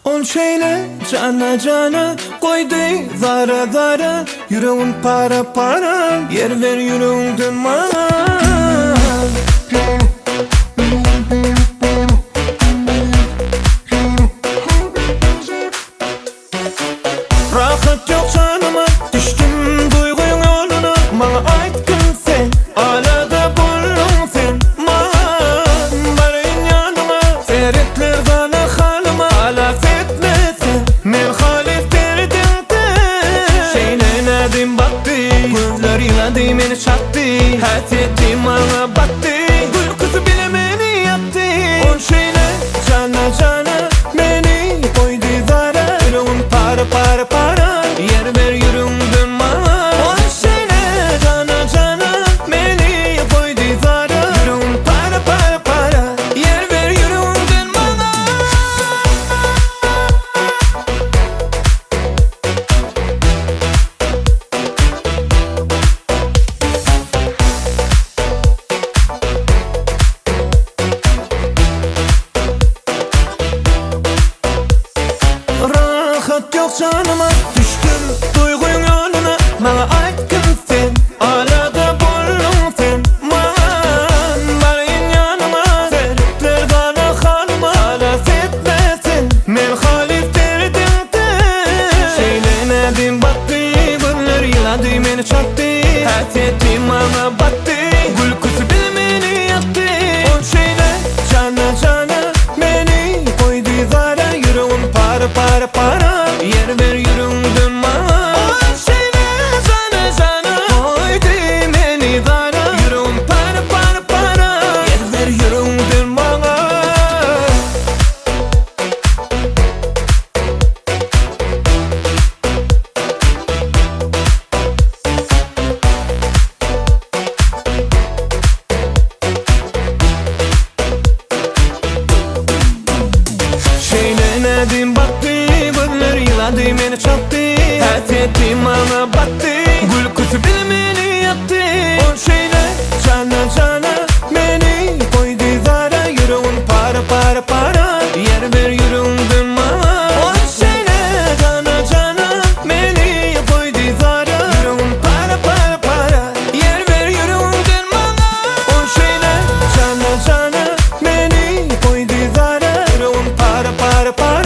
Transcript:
On şeyle cana cana koydu zara zara. Yüreğim para para, yer ver yüreğimden bana. Rahat yok canıma, düştüm duygun yoluna. Bana aytkın sen, alada buldun sen. Man barın yanıma, feritler bana halıma. Alaf etmesin, men halif derdim de. Şeyle nedim battı, gözler iladı beni çattı. Hasetim bana battı, gül kızı bile beni yattı. On şeyle cana cana beni koydu zara. Yüreğim para para para, yer ver yüreğimden bana. On şeyle cana cana beni koydu zara. Yüreğim para para para, yer ver yüreğimden bana. Rahat yok canıma, düştüm duygun yoluna. Bana aytkın sen, alada buldun sen. Man barın yanıma, feritler bana halıma. Alaf etmesin, men halif derdim de. Şeyle nedim battı, gözler iladı beni çattı. Hasetim bana battı, gül kızı bile beni yaktı. On şeyle cana cana beni koydu zara. Yüreğim para para para, yer ver yüreğimden bana. On şeyle cana cana koydu beni zara. Yüreğim para para para, yer ver yüreğimden bana. Şeyle nedim battı, gözler iladı beni çattı. Hasetim bana battı, gül kızı bile beni yaktı. On şeyle cana cana beni koydu zara. Yüreğim para para para, yer ver yüreğimden bana. On şeyle cana cana beni koydu zara. Yüreğim para para para, yer ver yüreğimden bana. On şeyle cana cana beni koydu zara. Yüreğim para para para.